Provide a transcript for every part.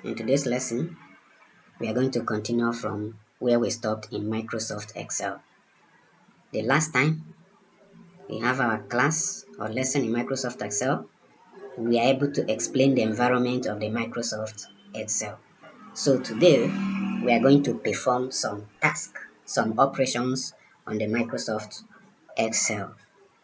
In today's lesson, we are going to continue from where we stopped in Microsoft Excel. The last time we have our class or lesson in Microsoft Excel, we are able to explain the environment of the Microsoft Excel. So today, we are going to perform some tasks, some operations on the Microsoft Excel.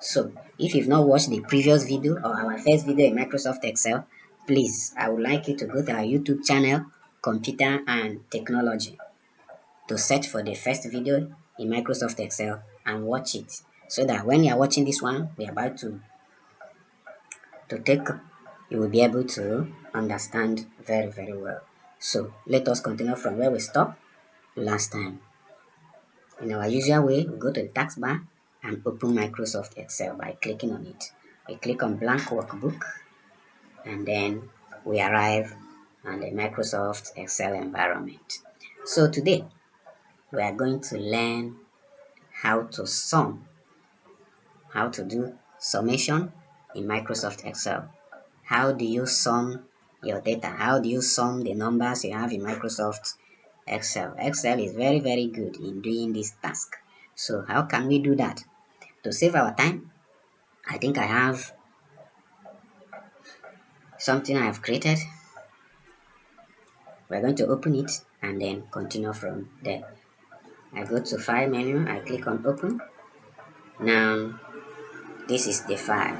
So if you've not watched the previous video or our first video in Microsoft Excel, please, I would like you to go to our YouTube channel, Computer and Technology, to search for the first video in Microsoft Excel and watch it, so that when you are watching this one we are about to take, you will be able to understand very well. So let us continue from where we stopped last time. In our usual way, we go to the taskbar and open Microsoft Excel by clicking on it. We click on blank workbook and then we arrive on the Microsoft Excel environment. So today we are going to learn how to sum, how to do summation in Microsoft Excel. How do you sum your data? How do you sum the numbers you have in Microsoft Excel? Excel is very good in doing this task. So how can we do that? To save our time, I think I have something I have created. We're going to open it and then continue from there. I go to File menu, I click on Open. Now, this is the file.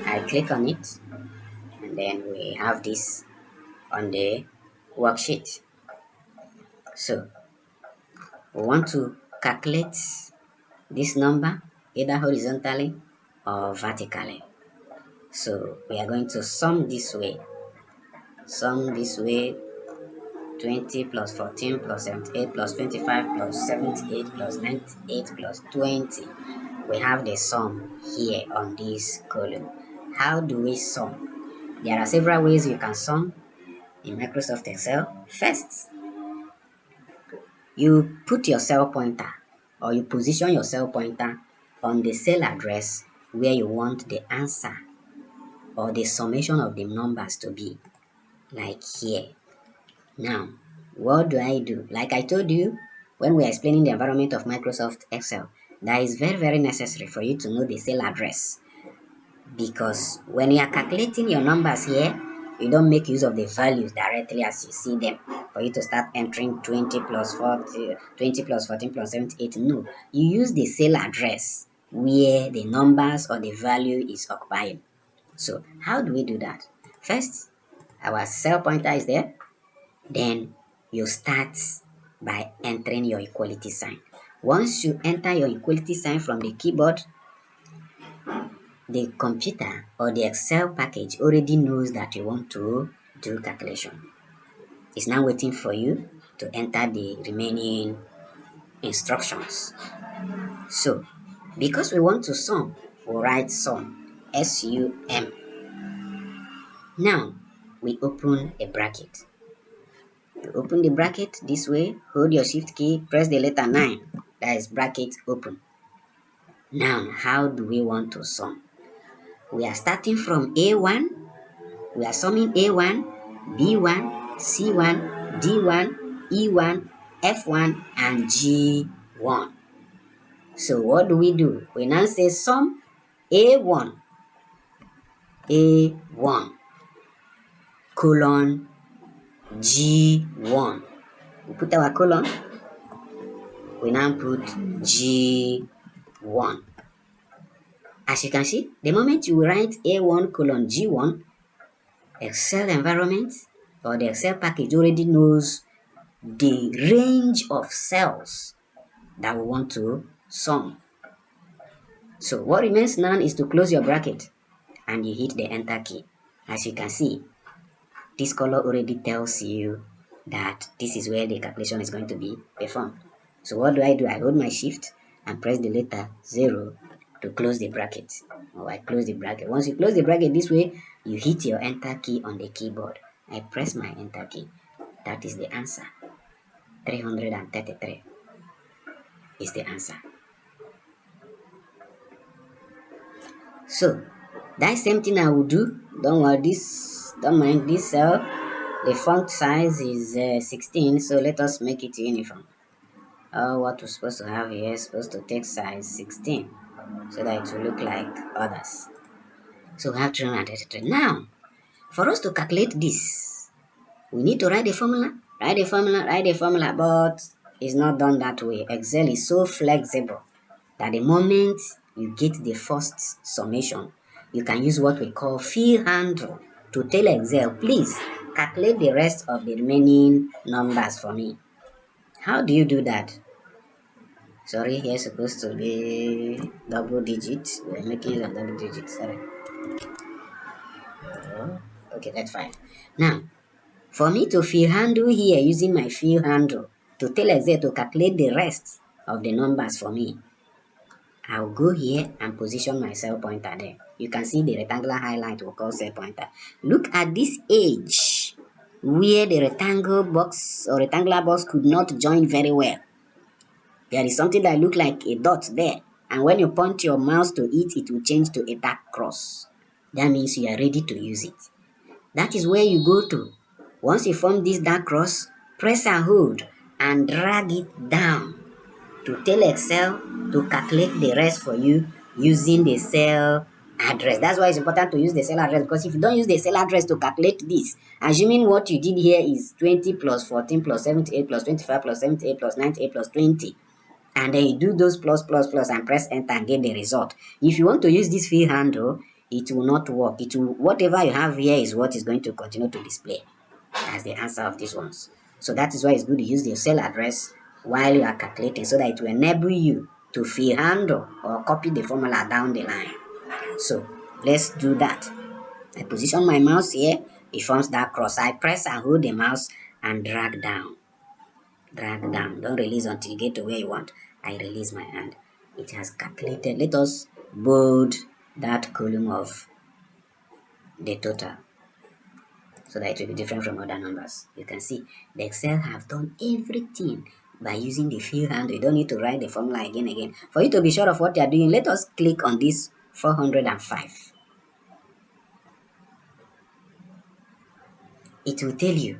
I click on it and then we have this on the worksheet. So, we want to calculate this number either horizontally or vertically. So, we are going to sum this way. Sum this way: 20 plus 14 plus 78 plus 25 plus 78 plus 98 plus 20. We have the sum here on this column. How do we sum? There are several ways you can sum in Microsoft Excel. First, you put your cell pointer or you position your cell pointer on the cell address where you want the answer or the summation of the numbers to be, like here. Now, what do I do? Like I told you when we are explaining the environment of Microsoft Excel, that is very necessary for you to know the cell address, because when you are calculating your numbers here, you don't make use of the values directly as you see them for you to start entering 20 plus 40, 20 plus 14 plus 78. No, you use the cell address where the numbers or the value is occupying. So how do we do that? First, our cell pointer is there. Then you start by entering your equality sign. Once you enter your equality sign from the keyboard, the computer or the Excel package already knows that you want to do calculation. It's now waiting for you to enter the remaining instructions. So, because we want to sum, we'll write sum, S-U-M. Now, we open a bracket. You open the bracket this way, hold your shift key, press the letter 9, that is bracket open. Now, how do we want to sum? We are starting from A1, we are summing A1, B1, C1, D1, E1, F1, and G1. So what do? We now say sum A1, A1, colon, G1. We put our colon, we now put G1. As you can see, the moment you write A1 colon G1, Excel environment or the Excel package already knows the range of cells that we want to sum. So what remains now is to close your bracket and you hit the enter key. As you can see, this color already tells you that this is where the calculation is going to be performed. So what do? I hold my shift and press the letter 0 to close the bracket. Or I close the bracket. Once you close the bracket this way, you hit your enter key on the keyboard. I press my enter key. That is the answer. 333 is the answer. So that same thing I will do. Don't mind this cell. The font size is 16, so let us make it uniform. What we're supposed to have here is supposed to take size 16 so that it will look like others. So we have 333. Now, for us to calculate this, we need to write the formula, but it's not done that way. Excel is so flexible that the moment you get the first summation, you can use what we call fill handle to tell Excel, please calculate the rest of the remaining numbers for me. How do you do that? Sorry, here's supposed to be double digits. We're making use of double digits. Sorry. Okay, that's fine. Now, for me to fill handle here using my fill handle to tell Excel to calculate the rest of the numbers for me, I'll go here and position my cell pointer there. You can see the rectangular highlight we call cell pointer. Look at this edge where the rectangle box or rectangular box could not join very well. There is something that looks like a dot there, and when you point your mouse to it, it will change to a dark cross. That means you are ready to use it. That is where you go to. Once you form this dark cross, press and hold and drag it down to tell Excel to calculate the rest for you using the cell address. That's why it's important to use the cell address, because if you don't use the cell address to calculate this, assuming what you did here is 20 plus 14 plus 78 plus 25 plus 78 plus 98 plus 20, and then you do those plus and press enter and get the result. If you want to use this fill handle, it will not work. It will, whatever you have here is what is going to continue to display as the answer of these ones. So that is why it's good to use the cell address while you are calculating, so that it will enable you to fill handle or copy the formula down the line. So let's do that. I position my mouse here, it forms that cross. I press and hold the mouse and drag down. Drag down. Don't release until you get to where you want. I release my hand. It has calculated. Let us bold that column of the total so that it will be different from other numbers. You can see the Excel have done everything by using the fill handle. You don't need to write the formula again. For you to be sure of what you are doing, let us click on this 405. It will tell you,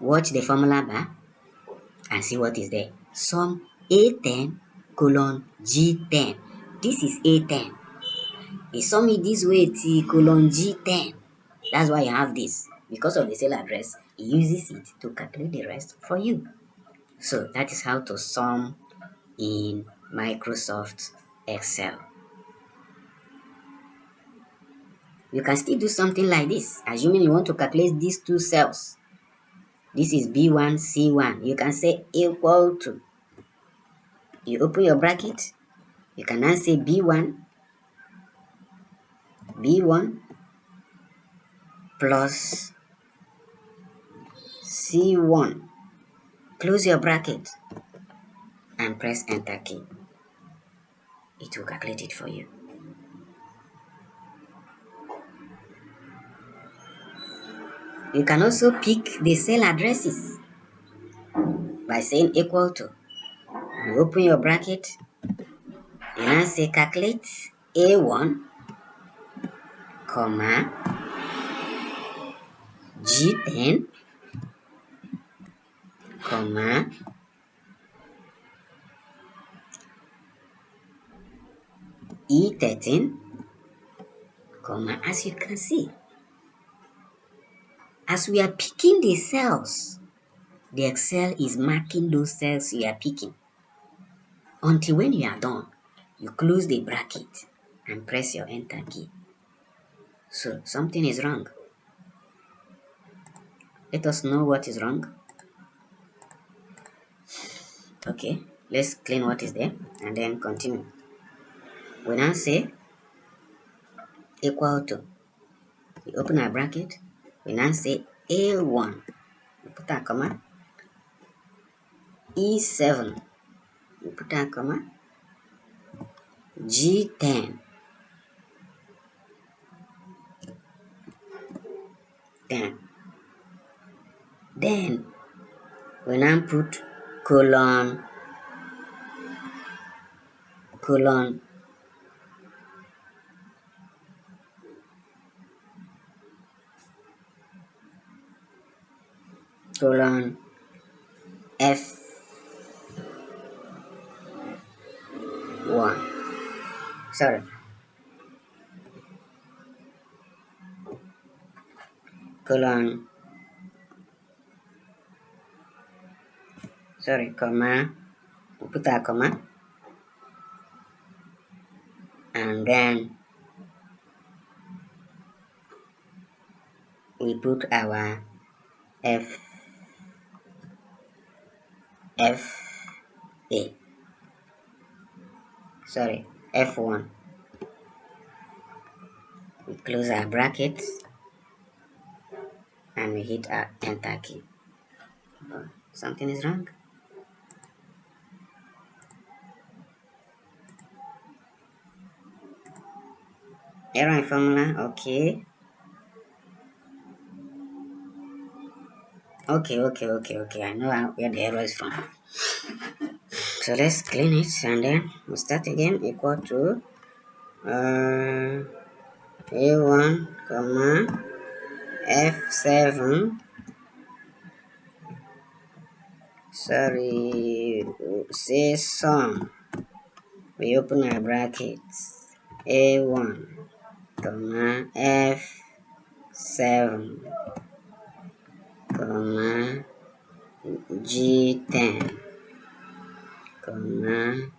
watch the formula bar and see what is there. Sum A10 colon G10. This is A10. He sum it this way till colon G10. That's why you have this. Because of the cell address, he uses it to calculate the rest for you. So that is how to sum in Microsoft Excel. You can still do something like this, assuming you want to calculate these two cells. This is B1, C1. You can say equal to. You open your bracket. You can now say B1 plus C1. Close your bracket and press enter key. It will calculate it for you. You can also pick the cell addresses by saying equal to. You open your bracket, you now say calculate A1, comma, G10, comma, E13, comma. As you can see, as we are picking the cells, the Excel is marking those cells you are picking. Until when you are done, you close the bracket and press your enter key. So something is wrong. Let us know what is wrong. Okay, let's clean what is there and then continue. We now say equal to. We open our bracket. We now say A1. We put a comma. E7. We put a comma. G10. Then we now put colon colon F1. Sorry. Colon. Sorry, comma. We put a comma. And then we put our F A. Sorry, F1. We close our brackets and we hit our enter key. Oh, something is wrong. Error in formula, okay. Okay. I know where the error is from. So let's clean it and then we start again. Equal to A1 comma F7. Sorry, say sum. We open our brackets. A1 comma F7 comma G10 comma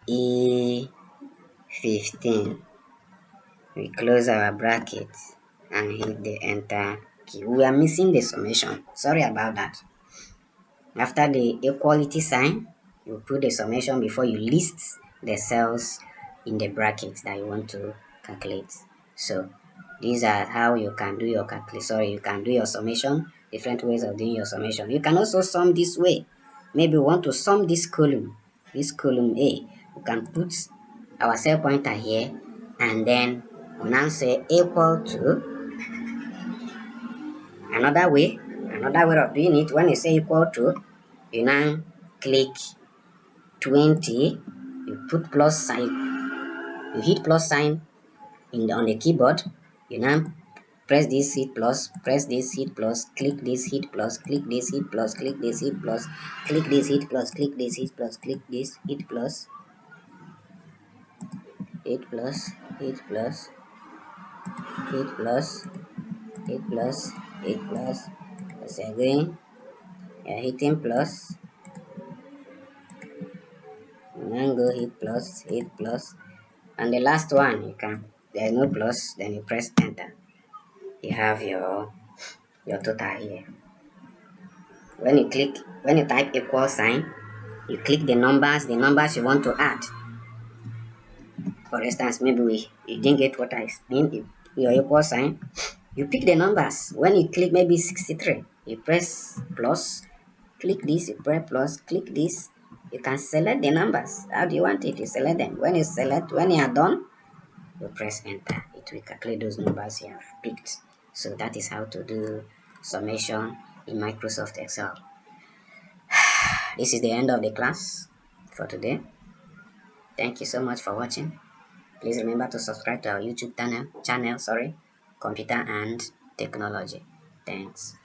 E15. We close our brackets and hit the enter key. We are missing the summation. Sorry about that. After the equality sign, you put the summation before you list the cells in the brackets that you want to calculate. So these are how you can do your calculation. Sorry, you can do your summation. Different ways of doing your summation. You can also sum this way. Maybe we want to sum this column A. We can put our cell pointer here, and then we now say equal to another way of doing it. When you say equal to, you now click 20, you put plus sign, you hit plus sign on the keyboard, you now press this hit plus, press this hit plus, click this hit plus, click this hit plus, click this hit plus, click this hit plus, click this hit plus, click this hit plus, hit plus, hit plus, hit plus, hit plus, hit plus. Let's say again, you're hitting plus, and then go hit plus, and the last one you can, there's no plus, then you press enter. You have your total here. When you type equal sign, you click the numbers you want to add. For instance, maybe you didn't get what I mean, your equal sign, you pick the numbers. When you click maybe 63, you press plus, click this, you press plus, click this, you can select the numbers. How do you want it? You select them. When you are done, you press enter. It will calculate those numbers you have picked. So that is how to do summation in Microsoft Excel. This is the end of the class for today. Thank you so much for watching. Please remember to subscribe to our YouTube channel, Computer and Technology. Thanks.